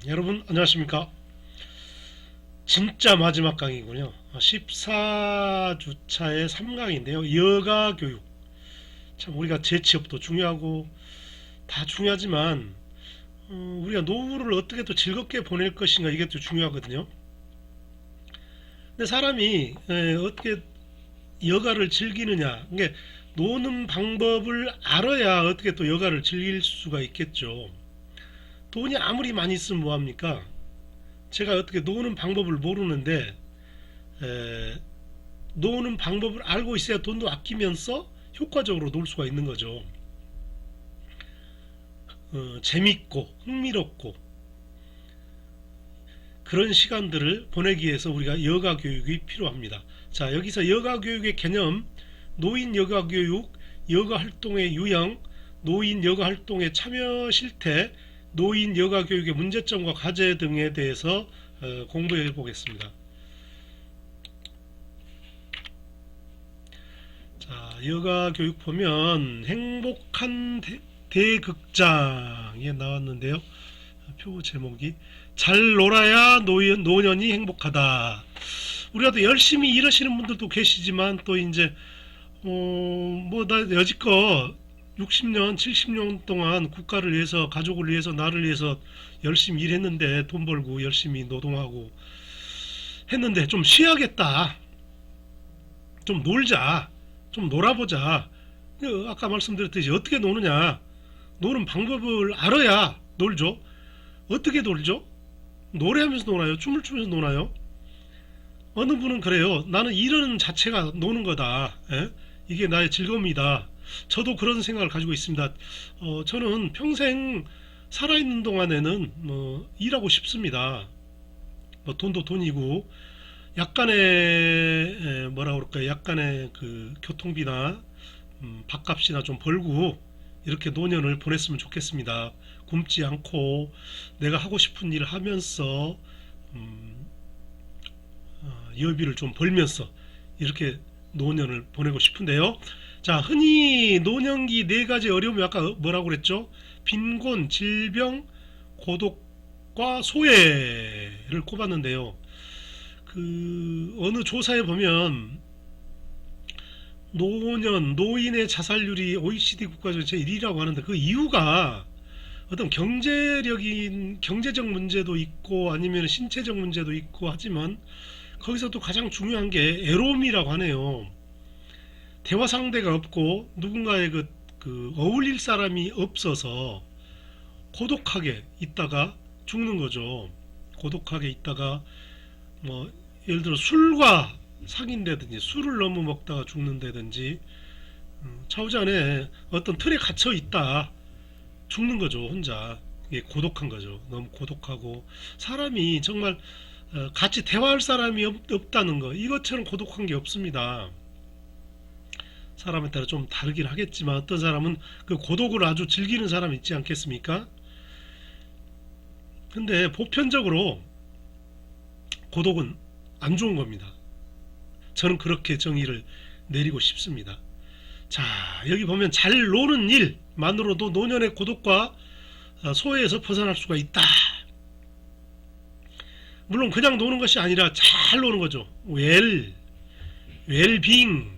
여러분 안녕하십니까. 진짜 마지막 강의군요. 14주차의 3강인데요. 여가교육. 참 우리가 재취업도 중요하고 다 중요하지만 우리가 노후를 어떻게 또 즐겁게 보낼 것인가 이게 또 중요하거든요. 근데 사람이 어떻게 여가를 즐기느냐, 이게 노는 방법을 알아야 어떻게 또 여가를 즐길 수가 있겠죠. 돈이 아무리 많이 있으면 뭐합니까? 제가 어떻게 노는 방법을 모르는데 에, 노는 방법을 알고 있어야 돈도 아끼면서 효과적으로 놀 수가 있는 거죠. 재밌고 흥미롭고 그런 시간들을 보내기 위해서 우리가 여가 교육이 필요합니다. 자, 여기서 여가 교육의 개념, 노인 여가 교육, 여가 활동의 유형, 노인 여가 활동의 참여 실태, 노인 여가 교육의 문제점과 과제 등에 대해서 공부해 보겠습니다. 자, 여가 교육 보면 행복한 대극장에 나왔는데요. 표 제목이 잘 놀아야 노년이 행복하다. 우리가 또 열심히 일하시는 분들도 계시지만 또 이제 나 여지껏 60년, 70년 동안 국가를 위해서, 가족을 위해서, 나를 위해서 열심히 일했는데 돈 벌고 열심히 노동하고 했는데 좀 쉬어야겠다. 좀 놀자. 좀 놀아보자. 아까 말씀드렸듯이 어떻게 노느냐. 노는 방법을 알아야 놀죠. 어떻게 놀죠? 노래하면서 노나요? 춤을 추면서 노나요? 어느 분은 그래요. 나는 이러는 자체가 노는 거다. 예? 이게 나의 즐거움이다. 저도 그런 생각을 가지고 있습니다. 저는 평생 살아있는 동안에는 일하고 싶습니다. 돈도 돈이고 약간의 뭐라 그럴까요? 약간의 그 교통비나 밥값이나 좀 벌고 이렇게 노년을 보냈으면 좋겠습니다. 굶지 않고 내가 하고 싶은 일을 하면서 음, 여비를 좀 벌면서 이렇게 노년을 보내고 싶은데요. 자, 흔히 노년기 네 가지 어려움이 아까 뭐라고 그랬죠? 빈곤, 질병, 고독과 소외를 꼽았는데요. 그 어느 조사에 보면 노인의 자살률이 OECD 국가 중에 제1위라고 하는데 그 이유가 어떤 경제적 문제도 있고 아니면 신체적 문제도 있고 하지만 거기서 또 가장 중요한 게 애로움이라고 하네요. 대화 상대가 없고 누군가의 그 어울릴 사람이 없어서 고독하게 있다가 죽는 거죠. 고독하게 있다가 뭐 예를 들어 술과 사귄다든지 술을 너무 먹다가 죽는다든지 차후잔에 어떤 틀에 갇혀 있다 죽는 거죠. 혼자. 이게 고독한 거죠. 너무 고독하고 사람이 정말 같이 대화할 사람이 없다는 거 이것처럼 고독한 게 없습니다. 사람에 따라 좀 다르긴 하겠지만 어떤 사람은 그 고독을 아주 즐기는 사람이 있지 않겠습니까? 근데 보편적으로 고독은 안 좋은 겁니다. 저는 그렇게 정의를 내리고 싶습니다. 자, 여기 보면 잘 노는 일만으로도 노년의 고독과 소외에서 벗어날 수가 있다. 물론 그냥 노는 것이 아니라 잘 노는 거죠. 웰빙,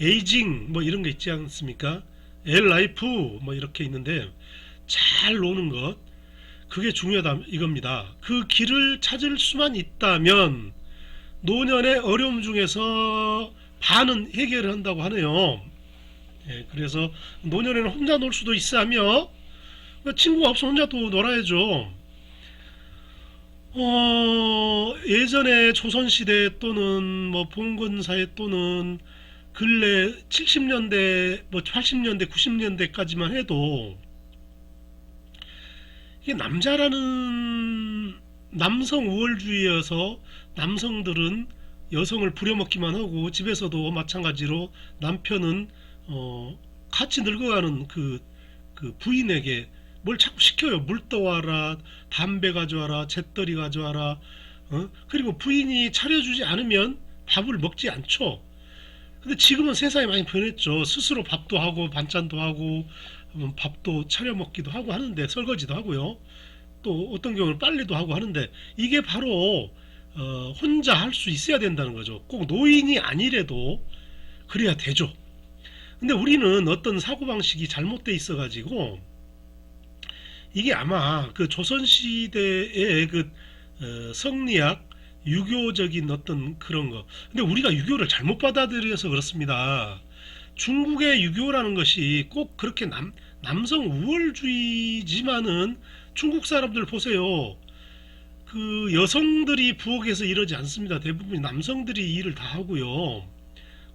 에이징 이런 게 있지 않습니까? 라이프 이렇게 있는데 잘 노는 것 그게 중요하다 이겁니다. 그 길을 찾을 수만 있다면 노년의 어려움 중에서 반은 해결을 한다고 하네요. 예, 그래서 노년에는 혼자 놀 수도 있으며 친구가 없으면 혼자 또 놀아야죠. 예전에 조선시대 또는 봉건사회 또는 근래 70년대 80년대 90년대까지만 해도 이게 남자라는 남성 우월주의여서 남성들은 여성을 부려먹기만 하고 집에서도 마찬가지로 남편은 같이 늙어가는 그 부인에게 뭘 자꾸 시켜요. 물 떠와라, 담배 가져와라, 잿더리 가져와라. 그리고 부인이 차려주지 않으면 밥을 먹지 않죠. 근데 지금은 세상이 많이 변했죠. 스스로 밥도 하고 반찬도 하고 밥도 차려 먹기도 하고 하는데 설거지도 하고요. 또 어떤 경우는 빨래도 하고 하는데 이게 바로 혼자 할 수 있어야 된다는 거죠. 꼭 노인이 아니래도 그래야 되죠. 근데 우리는 어떤 사고방식이 잘못돼 있어 가지고 이게 아마 그 조선시대의 그 성리학 유교적인 어떤 그런 거. 근데 우리가 유교를 잘못 받아들여서 그렇습니다. 중국의 유교라는 것이 꼭 그렇게 남성 우월주의지만은 중국 사람들 보세요. 그 여성들이 부엌에서 이러지 않습니다. 대부분 남성들이 일을 다 하고요.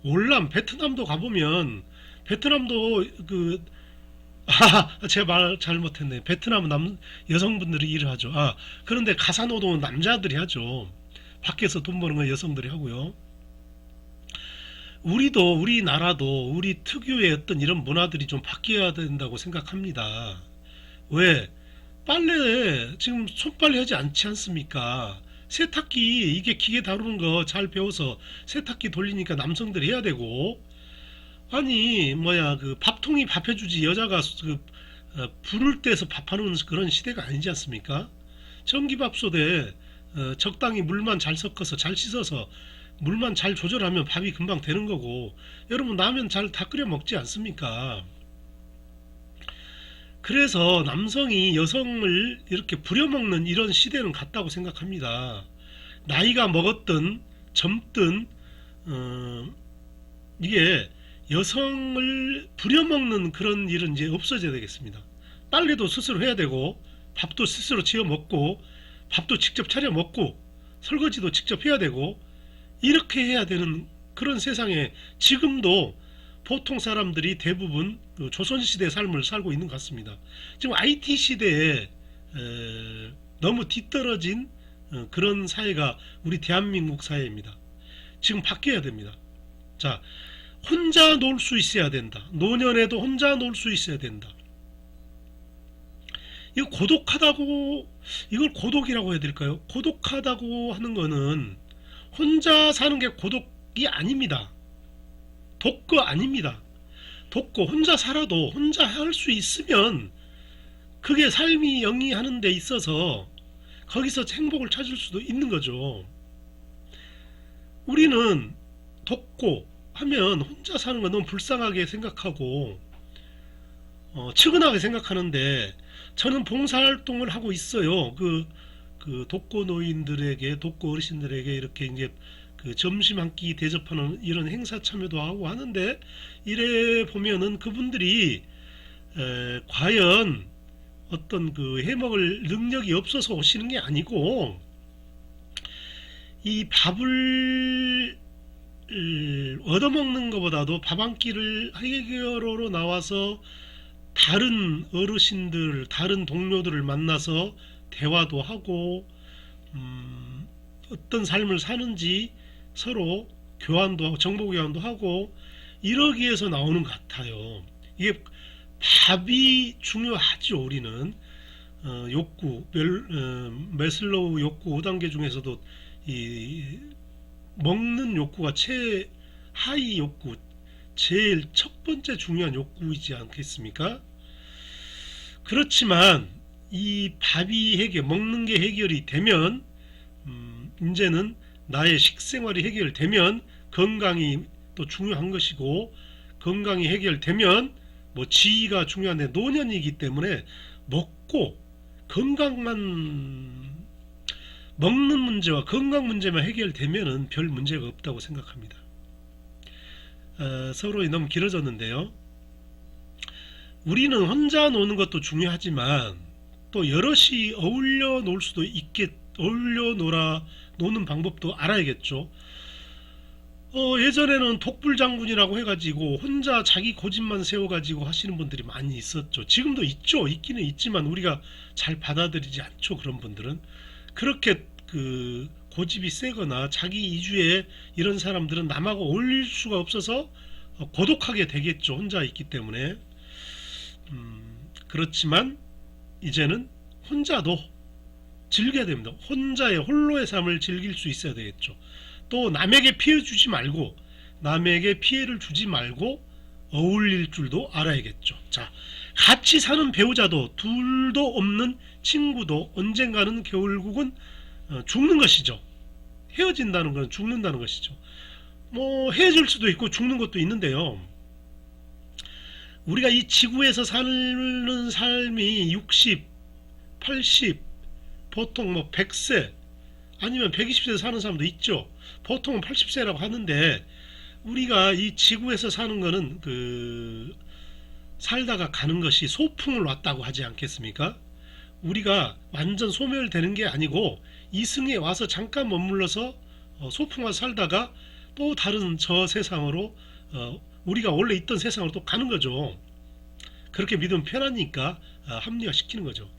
월남, 베트남도 가보면 베트남도 그 제 말 잘못했네. 베트남은 여성분들이 일을 하죠. 그런데 가사노동은 남자들이 하죠. 밖에서 돈 버는 건 여성들이 하고요. 우리나라도 우리 특유의 어떤 이런 문화들이 좀 바뀌어야 된다고 생각합니다. 왜? 빨래 지금 손빨래 하지 않지 않습니까? 세탁기 이게 기계 다루는 거 잘 배워서 세탁기 돌리니까 남성들이 해야 되고, 아니 뭐야 그 밥통이 밥 해주지 여자가 불을 떼서 밥하는 그런 시대가 아니지 않습니까? 전기밥솥에 적당히 물만 잘 섞어서 잘 씻어서 물만 잘 조절하면 밥이 금방 되는 거고, 여러분 라면 잘 다 끓여 먹지 않습니까? 그래서 남성이 여성을 이렇게 부려먹는 이런 시대는 갔다고 생각합니다. 나이가 먹었든 젊든 이게 여성을 부려먹는 그런 일은 이제 없어져야 되겠습니다. 빨래도 스스로 해야 되고, 밥도 스스로 지어 먹고, 밥도 직접 차려 먹고, 설거지도 직접 해야 되고, 이렇게 해야 되는 그런 세상에 지금도 보통 사람들이 대부분 조선시대 삶을 살고 있는 것 같습니다. 지금 IT 시대에 너무 뒤떨어진 그런 사회가 우리 대한민국 사회입니다. 지금 바뀌어야 됩니다. 자, 혼자 놀 수 있어야 된다. 노년에도 혼자 놀 수 있어야 된다. 이거 고독하다고, 이걸 고독이라고 해야 될까요? 고독하다고 하는 거는 혼자 사는 게 고독이 아닙니다. 독거 아닙니다. 독거 혼자 살아도 혼자 할 수 있으면 그게 삶이 영위하는 데 있어서 거기서 행복을 찾을 수도 있는 거죠. 우리는 독고 하면 혼자 사는 거 너무 불쌍하게 생각하고 측은하게 생각하는데, 저는 봉사활동을 하고 있어요. 그 독거 노인들에게, 독거 어르신들에게 이렇게 이제 그 점심 한 끼 대접하는 이런 행사 참여도 하고 하는데, 이래 보면은 그분들이 과연 어떤 그 해먹을 능력이 없어서 오시는 게 아니고, 이 밥을 얻어먹는 것보다도 밥 한 끼를 해결하러 나와서 다른 어르신들, 다른 동료들을 만나서 대화도 하고 어떤 삶을 사는지 서로 교환도 하고 정보 교환도 하고 이러기 위해서 나오는 것 같아요. 이게 밥이 중요하죠. 우리는 욕구, 메슬로우 욕구 5단계 중에서도 이 먹는 욕구가 최하위 욕구, 제일 첫 번째 중요한 욕구이지 않겠습니까? 그렇지만 이 밥이 먹는 게 해결이 되면 이제는 나의 식생활이 해결되면 건강이 또 중요한 것이고, 건강이 해결되면 뭐 지위가 중요한데 노년이기 때문에 먹고 건강만, 먹는 문제와 건강 문제만 해결되면은 별 문제가 없다고 생각합니다. 서로 너무 길어졌는데요. 우리는 혼자 노는 것도 중요하지만 또 여럿이 어울려 놀 수도 어울려 노는 방법도 알아야겠죠. 예전에는 독불장군이라고 해가지고 혼자 자기 고집만 세워가지고 하시는 분들이 많이 있었죠. 지금도 있죠. 있기는 있지만 우리가 잘 받아들이지 않죠. 그런 분들은 그렇게 그 고집이 세거나 자기 이주에 이런 사람들은 남하고 어울릴 수가 없어서 고독하게 되겠죠. 혼자 있기 때문에. 그렇지만 이제는 혼자도 즐겨야 됩니다. 혼자의 홀로의 삶을 즐길 수 있어야 되겠죠. 또 남에게 피해 주지 말고, 남에게 피해를 주지 말고 어울릴 줄도 알아야겠죠. 자, 같이 사는 배우자도 둘도 없는 친구도 언젠가는 결국은 죽는 것이죠. 헤어진다는 건 죽는다는 것이죠. 뭐 헤어질 수도 있고 죽는 것도 있는데요. 우리가 이 지구에서 사는 삶이 60, 80, 보통 뭐 100세 아니면 120세 사는 사람도 있죠. 보통은 80세라고 하는데 우리가 이 지구에서 사는 거는 살다가 가는 것이 소풍을 왔다고 하지 않겠습니까? 우리가 완전 소멸되는 게 아니고 이승에 와서 잠깐 머물러서 소풍 와서 살다가 또 다른 저 세상으로 우리가 원래 있던 세상으로 또 가는 거죠. 그렇게 믿으면 편하니까 합리화시키는 거죠.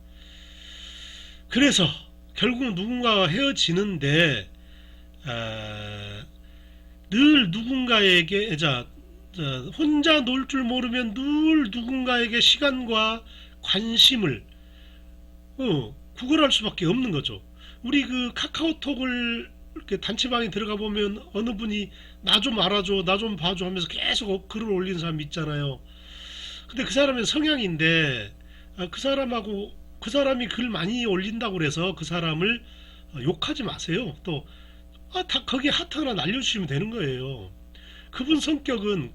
그래서 결국은 누군가와 헤어지는데 늘 누군가에게 혼자 놀 줄 모르면 늘 누군가에게 시간과 관심을 구걸할 수밖에 없는 거죠. 우리 카카오톡을 이렇게 단체방에 들어가 보면 어느 분이 나 좀 알아줘, 나 좀 봐줘 하면서 계속 글을 올리는 사람 있잖아요. 근데 그 사람의 성향인데 그 사람이 글 많이 올린다고 그래서 그 사람을 욕하지 마세요. 또 다 거기에 하트 하나 날려주시면 되는 거예요. 그분 성향은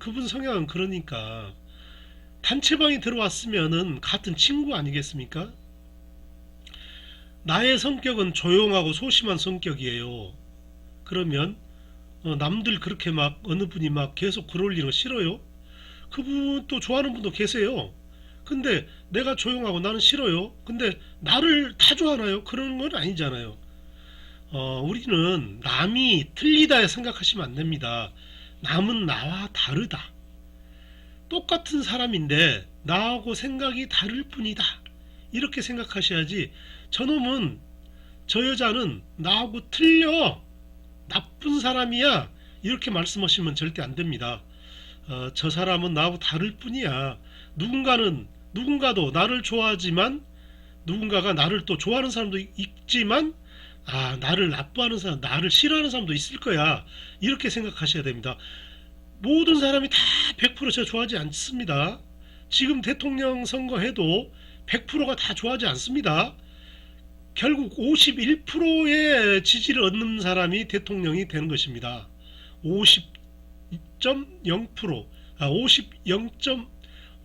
그러니까 단체방에 들어왔으면은 같은 친구 아니겠습니까? 나의 성격은 조용하고 소심한 성격이에요. 그러면 남들 그렇게 막 어느 분이 막 계속 글 올리는 거 싫어요? 그분 또 좋아하는 분도 계세요. 근데 내가 조용하고 나는 싫어요. 근데 나를 다 좋아하나요? 그런 건 아니잖아요. 우리는 남이 틀리다 생각하시면 안 됩니다. 남은 나와 다르다. 똑같은 사람인데 나하고 생각이 다를 뿐이다. 이렇게 생각하셔야지 저 여자는 나하고 틀려. 나쁜 사람이야. 이렇게 말씀하시면 절대 안 됩니다. 저 사람은 나하고 다를 뿐이야. 누군가도 나를 좋아하지만 누군가가 나를 또 좋아하는 사람도 있지만 나를 나빠하는 사람, 나를 싫어하는 사람도 있을 거야. 이렇게 생각하셔야 됩니다. 모든 사람이 다 100% 저 좋아하지 않습니다. 지금 대통령 선거해도 100%가 다 좋아하지 않습니다. 결국 51%의 지지를 얻는 사람이 대통령이 되는 것입니다. 50.0%,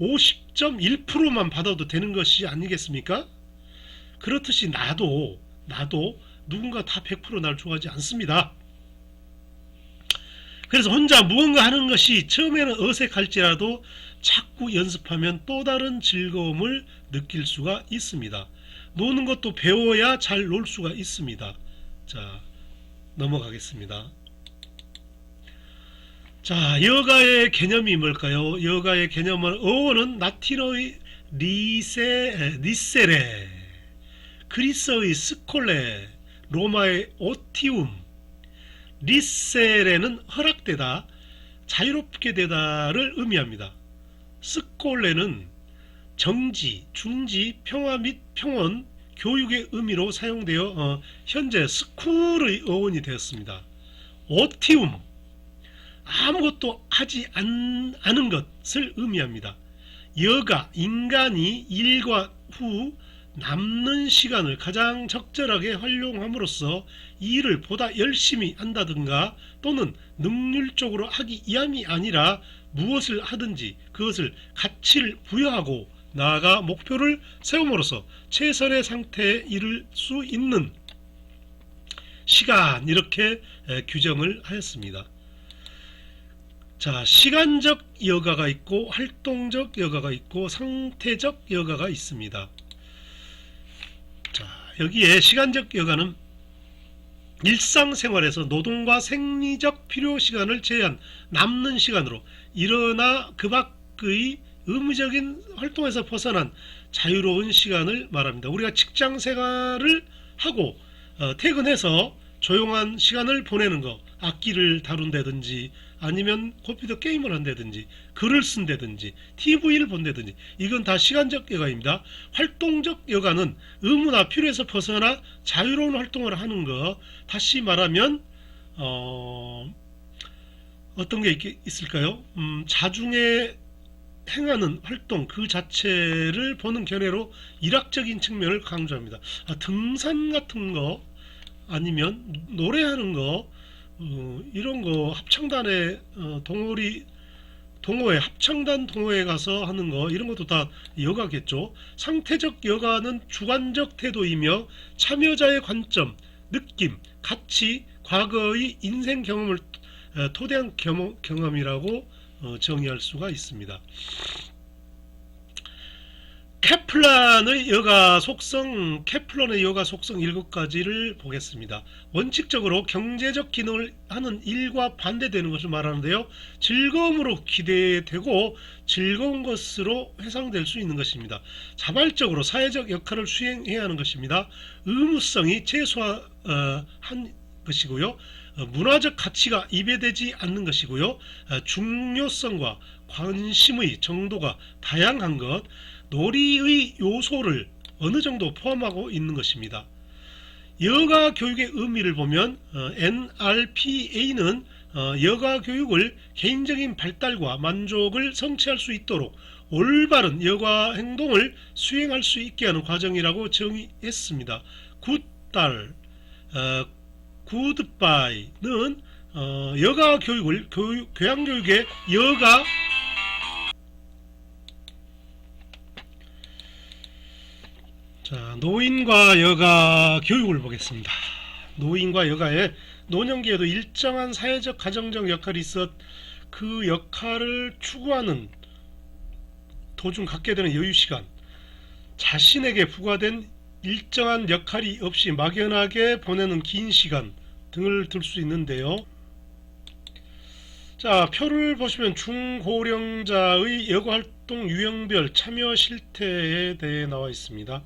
50.1%만 받아도 되는 것이 아니겠습니까? 그렇듯이 나도 누군가 다 100% 날 좋아하지 않습니다. 그래서 혼자 무언가 하는 것이 처음에는 어색할지라도 자꾸 연습하면 또 다른 즐거움을 느낄 수가 있습니다. 노는 것도 배워야 잘 놀 수가 있습니다. 자, 넘어가겠습니다. 자, 여가의 개념이 뭘까요? 여가의 개념은 어원은 라틴어의 리세레, 그리스어의 스콜레, 로마의 오티움. 리세레는 허락되다, 자유롭게 되다를 의미합니다. 스콜레는 정지, 중지, 평화 및 평온, 교육의 의미로 사용되어 현재 스쿨의 어원이 되었습니다. 오티움, 아무것도 하지 않은 것을 의미합니다. 여가, 인간이 일과 후 남는 시간을 가장 적절하게 활용함으로써 일을 보다 열심히 한다든가 또는 능률적으로 하기 위함이 아니라 무엇을 하든지 그것을 가치를 부여하고 나아가 목표를 세움으로써 최선의 상태에 이를 수 있는 시간, 이렇게 규정을 하였습니다. 자, 시간적 여가가 있고 활동적 여가가 있고 상태적 여가가 있습니다. 자, 여기에 시간적 여가는 일상생활에서 노동과 생리적 필요 시간을 제한 남는 시간으로 일어나 그 밖의 의무적인 활동에서 벗어난 자유로운 시간을 말합니다. 우리가 직장 생활을 하고 퇴근해서 조용한 시간을 보내는 거, 악기를 다룬다든지 아니면 컴퓨터 게임을 한다든지 글을 쓴다든지 TV를 본다든지, 이건 다 시간적 여가입니다. 활동적 여가는 의무나 필요에서 벗어나 자유로운 활동을 하는 거, 다시 말하면 어떤 게 있을까요? 자중의 행하는 활동 그 자체를 보는 견해로 일학적인 측면을 강조합니다. 등산 같은 거 아니면 노래하는 거 이런 거 합창단에 동호회 합창단 동호회 가서 하는 거 이런 것도 다 여가겠죠. 상태적 여가는 주관적 태도이며 참여자의 관점, 느낌, 가치, 과거의 인생 경험을 토대한 경험이라고 정의할 수가 있습니다. 케플란의 여가 속성 7가지를 보겠습니다. 원칙적으로 경제적 기능을 하는 일과 반대되는 것을 말하는데요. 즐거움으로 기대되고 즐거운 것으로 해상될 수 있는 것입니다. 자발적으로 사회적 역할을 수행해야 하는 것입니다. 의무성이 최소화한 것이고요. 문화적 가치가 입에되지 않는 것이고요. 중요성과 관심의 정도가 다양한 것, 놀이의 요소를 어느 정도 포함하고 있는 것입니다. 여가 교육의 의미를 보면 NRPA는 여가 교육을 개인적인 발달과 만족을 성취할 수 있도록 올바른 여가 행동을 수행할 수 있게 하는 과정이라고 정의했습니다. 굿바이는 여가 교육을 교양교육의 여가 노인과 여가 교육을 보겠습니다. 노인과 여가에 노년기에도 일정한 사회적 가정적 역할이 있어 그 역할을 추구하는 도중 갖게 되는 여유시간, 자신에게 부과된 일정한 역할이 없이 막연하게 보내는 긴 시간 등을 들 수 있는데요. 자, 표를 보시면 중고령자의 여가활동 유형별 참여 실태에 대해 나와 있습니다.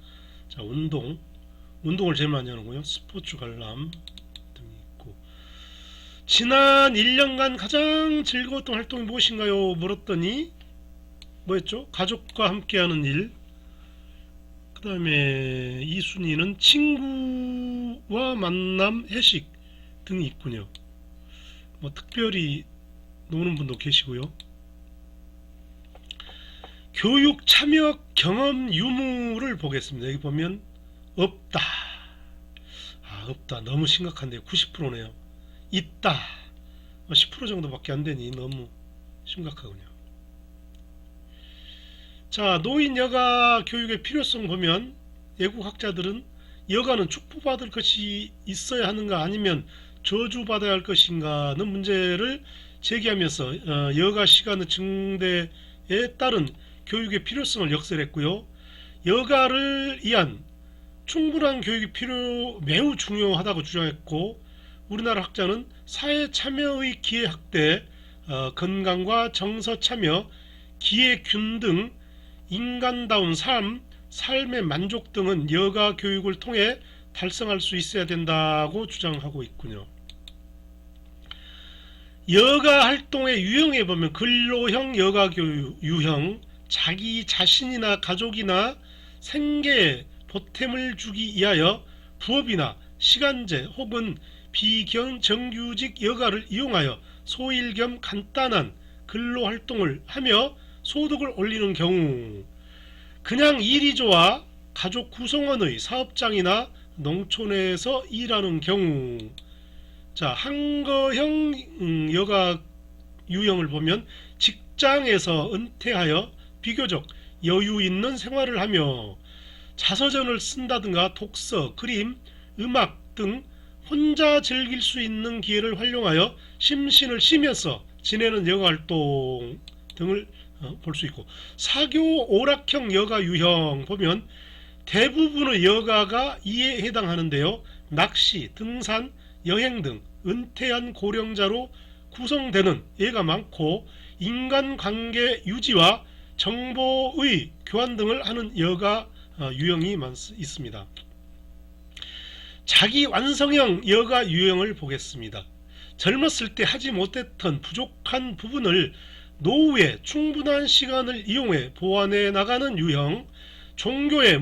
자, 운동을 제일 많이 하는군요. 스포츠 관람 등이 있고, 지난 1년간 가장 즐거웠던 활동이 무엇인가요? 물었더니 뭐였죠? 가족과 함께하는 일. 그 다음에 2순위는 친구와 만남, 회식 등이 있군요. 뭐 특별히 노는 분도 계시고요. 교육 참여 경험 유무를 보겠습니다. 여기 보면 없다. 없다. 너무 심각한데요. 90%네요. 있다. 10% 정도밖에 안 되니 너무 심각하군요. 자, 노인 여가 교육의 필요성 보면 예국학자들은 여가는 축복받을 것이 있어야 하는가 아니면 저주받아야 할 것인가는 문제를 제기하면서 여가 시간의 증대에 따른 교육의 필요성을 역설했고요. 여가를 위한 충분한 교육이 매우 중요하다고 주장했고, 우리나라 학자는 사회 참여의 기회 확대, 건강과 정서 참여, 기회균 등 인간다운 삶의 만족 등은 여가 교육을 통해 달성할 수 있어야 된다고 주장하고 있군요. 여가 활동의 유형에 보면 근로형 여가 교육 유형, 자기 자신이나 가족이나 생계에 보탬을 주기 위하여 부업이나 시간제 혹은 비정규직 여가를 이용하여 소일 겸 간단한 근로활동을 하며 소득을 올리는 경우, 그냥 일이 좋아 가족 구성원의 사업장이나 농촌에서 일하는 경우. 자, 한거형 여가 유형을 보면 직장에서 은퇴하여 비교적 여유 있는 생활을 하며 자서전을 쓴다든가 독서, 그림, 음악 등 혼자 즐길 수 있는 기회를 활용하여 심신을 쉬면서 지내는 여가활동 등을 볼 수 있고, 사교 오락형 여가 유형 보면 대부분의 여가가 이에 해당하는데요. 낚시, 등산, 여행 등 은퇴한 고령자로 구성되는 예가 많고, 인간관계 유지와 정보의 교환 등을 하는 여가 유형이 있습니다. 자기 완성형 여가 유형을 보겠습니다. 젊었을 때 하지 못했던 부족한 부분을 노후에 충분한 시간을 이용해 보완해 나가는 유형, 종교에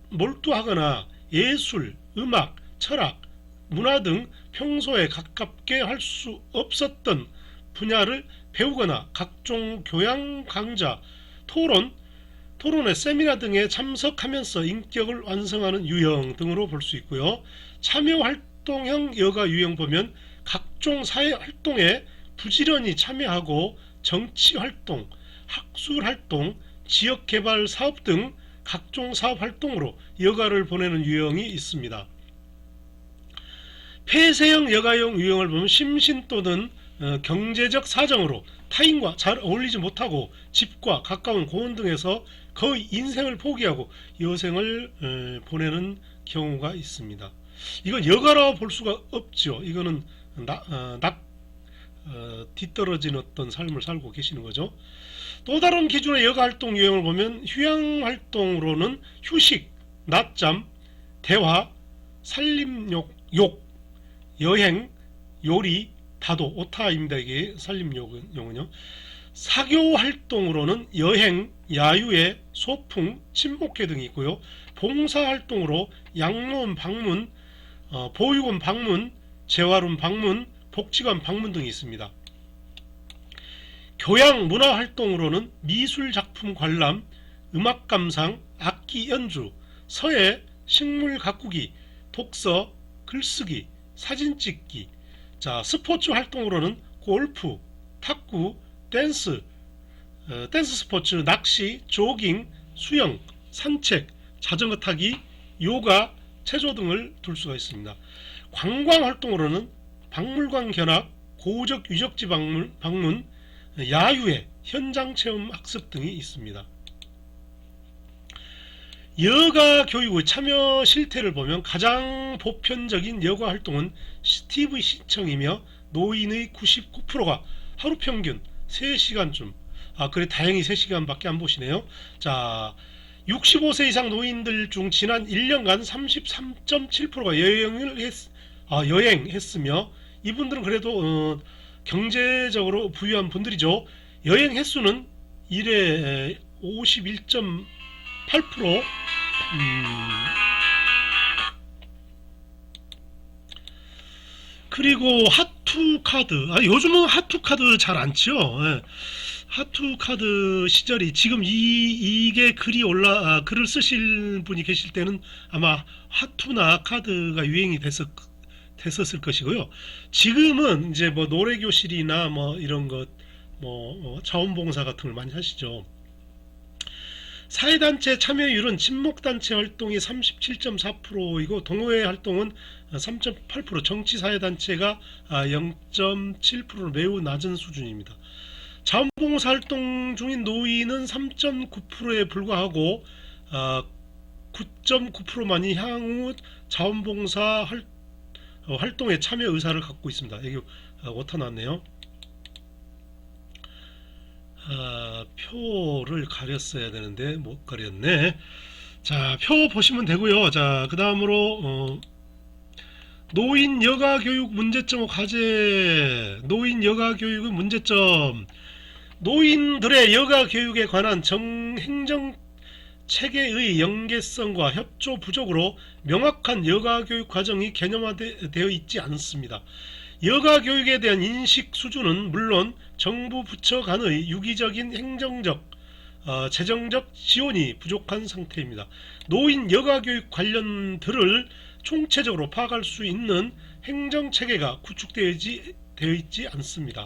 몰두하거나 예술, 음악, 철학, 문화 등 평소에 가깝게 할 수 없었던 분야를 배우거나 각종 교양 강좌, 토론회, 세미나 등에 참석하면서 인격을 완성하는 유형 등으로 볼 수 있고요. 참여활동형 여가 유형 보면 각종 사회활동에 부지런히 참여하고 정치활동, 학술활동, 지역개발 사업 등 각종 사업활동으로 여가를 보내는 유형이 있습니다. 폐쇄형 여가용 유형을 보면 심신 또는 경제적 사정으로 타인과 잘 어울리지 못하고 집과 가까운 공원 등에서 거의 인생을 포기하고 여생을 보내는 경우가 있습니다. 이건 여가라고 볼 수가 없죠. 이거는 뒤떨어진 어떤 삶을 살고 계시는 거죠. 또 다른 기준의 여가활동 유형을 보면 휴양활동으로는 휴식, 낮잠, 대화, 살림욕, 여행, 요리, 다도, 오타입니다. 이게 살림욕은요. 사교활동으로는 여행, 야유회, 소풍, 친목회 등이 있고요. 봉사활동으로 양로원 방문, 보육원 방문, 재활원 방문, 복지관 방문 등이 있습니다. 교양 문화활동으로는 미술작품 관람, 음악 감상, 악기 연주, 서예, 식물 가꾸기, 독서, 글쓰기, 사진 찍기. 자, 스포츠 활동으로는 골프, 탁구, 댄스 스포츠, 낚시, 조깅, 수영, 산책, 자전거 타기, 요가, 체조 등을 둘 수가 있습니다. 관광 활동으로는 박물관 견학, 고적 유적지 방문, 야유회, 현장 체험 학습 등이 있습니다. 여가 교육의 참여 실태를 보면 가장 보편적인 여가 활동은 TV 시청이며 노인의 99%가 하루 평균 3시간쯤, 그래 다행히 3시간밖에 안 보시네요. 자, 65세 이상 노인들 중 지난 1년간 33.7%가 여행했으며 이분들은 그래도 경제적으로 부유한 분들이죠. 여행 횟수는 1회 51.8%. 그리고 하투카드, 요즘은 하투카드 잘 안 치요. 예. 하투카드 시절이 지금 이게 글을 쓰실 분이 계실 때는 아마 하투나 카드가 유행이 됐었을 것이고요. 지금은 이제 뭐 노래교실이나 뭐 이런 것, 자원봉사 같은 걸 많이 하시죠. 사회단체 참여율은 친목단체 활동이 37.4%이고 동호회 활동은 3.8%, 정치사회단체가 0.7%로 매우 낮은 수준입니다. 자원봉사 활동 중인 노인은 3.9%에 불과하고 9.9%만이 향후 자원봉사 활동에 참여 의사를 갖고 있습니다. 여기 오타 났네요. 표를 가렸어야 되는데 못 가렸네. 자, 표 보시면 되고요. 자, 그 다음으로 노인 여가 교육 문제점과 과제. 노인 여가 교육의 문제점. 노인들의 여가 교육에 관한 행정 체계의 연계성과 협조 부족으로 명확한 여가 교육 과정이 개념화되어 있지 않습니다. 여가 교육에 대한 인식 수준은 물론 정부 부처 간의 유기적인 행정적, 재정적 지원이 부족한 상태입니다. 노인 여가 교육 관련들을 총체적으로 파악할 수 있는 행정체계가 구축되어 있지 않습니다.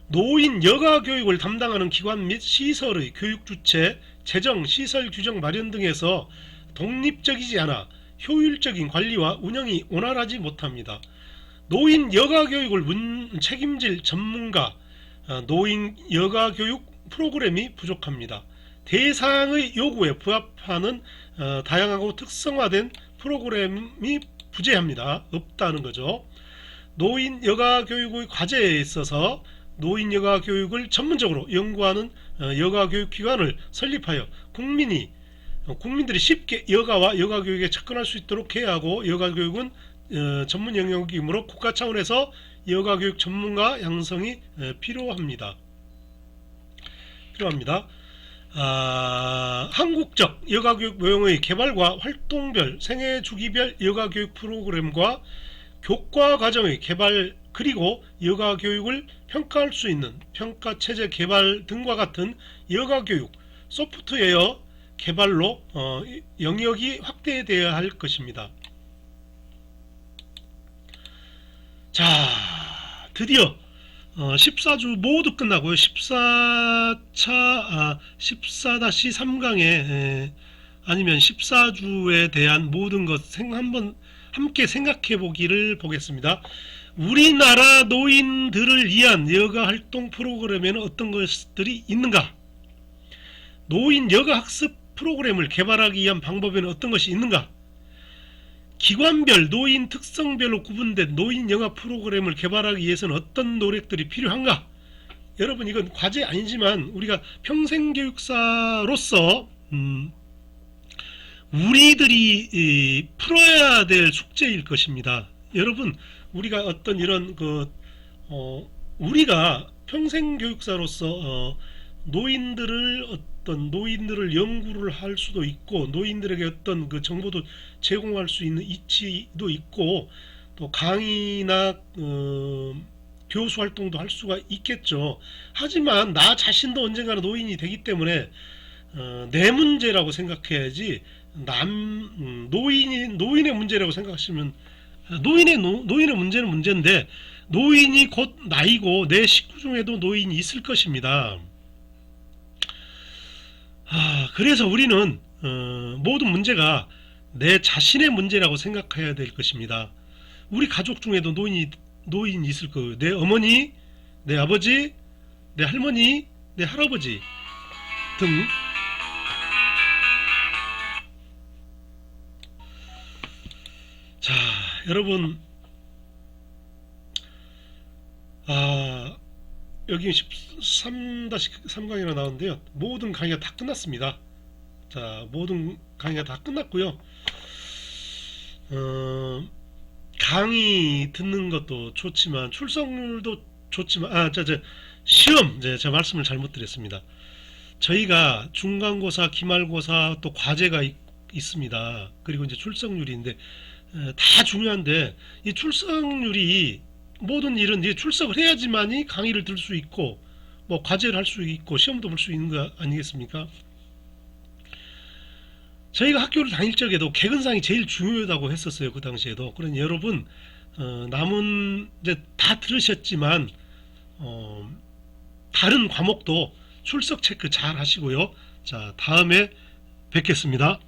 노인 여가 교육을 담당하는 기관 및 시설의 교육 주체, 재정, 시설 규정 마련 등에서 독립적이지 않아 효율적인 관리와 운영이 원활하지 못합니다. 노인 여가 교육을 책임질 전문가, 노인 여가 교육 프로그램이 부족합니다. 대상의 요구에 부합하는 다양하고 특성화된 프로그램이 부재합니다. 없다는 거죠. 노인 여가 교육의 과제에 있어서 노인 여가 교육을 전문적으로 연구하는 여가 교육 기관을 설립하여 국민들이 쉽게 여가와 여가 교육에 접근할 수 있도록 해야 하고, 여가 교육은 전문 영역이므로 국가 차원에서 여가 교육 전문가 양성이 필요합니다. 한국적 여가 교육 모형의 개발과 활동별, 생애 주기별 여가 교육 프로그램과 교과 과정의 개발 그리고 여가 교육을 평가할 수 있는 평가 체제 개발 등과 같은 여가 교육 소프트웨어 개발로 영역이 확대되어야 할 것입니다. 자, 드디어 14주 모두 끝나고요. 14-3강에 아니면 14주에 대한 모든 것 한번 함께 생각해 보기를 보겠습니다. 우리나라 노인들을 위한 여가 활동 프로그램에는 어떤 것들이 있는가? 노인 여가 학습 프로그램을 개발하기 위한 방법에는 어떤 것이 있는가? 기관별 노인 특성별로 구분된 노인 여가 프로그램을 개발하기 위해서는 어떤 노력들이 필요한가? 여러분, 이건 과제 아니지만 우리가 평생교육사로서 우리들이 풀어야 될 숙제일 것입니다. 여러분, 우리가 어떤 이런 우리가 평생교육사로서 노인들을 연구를 할 수도 있고, 노인들에게 어떤 그 정보도 제공할 수 있는 이치도 있고, 또 강의나 교수 활동도 할 수가 있겠죠. 하지만 나 자신도 언젠가는 노인이 되기 때문에 내 문제라고 생각해야지 노인의 문제라고 생각하시면 노인의 문제는 문제인데, 노인이 곧 나이고 내 식구 중에도 노인이 있을 것입니다. 그래서 우리는 모든 문제가 내 자신의 문제라고 생각해야 될 것입니다. 우리 가족 중에도 노인이 있을 거예요. 내 어머니, 내 아버지, 내 할머니, 내 할아버지 등. 자, 여러분, 여기 13-3강이나 나오는데요. 모든 강의가 다 끝났습니다. 자, 모든 강의가 다 끝났고요. 강의 듣는 것도 좋지만, 출석률도 좋지만, 시험, 제가 말씀을 잘못 드렸습니다. 저희가 중간고사, 기말고사, 또 과제가 있습니다. 그리고 이제 출석률인데, 다 중요한데, 이 출석률이 모든 일은 이제 출석을 해야지만이 강의를 들을 수 있고, 뭐 과제를 할 수 있고, 시험도 볼 수 있는 거 아니겠습니까? 저희가 학교를 다닐 적에도 개근상이 제일 중요하다고 했었어요. 그 당시에도. 그러니 여러분, 남은 이제 다 들으셨지만 다른 과목도 출석 체크 잘 하시고요. 자, 다음에 뵙겠습니다.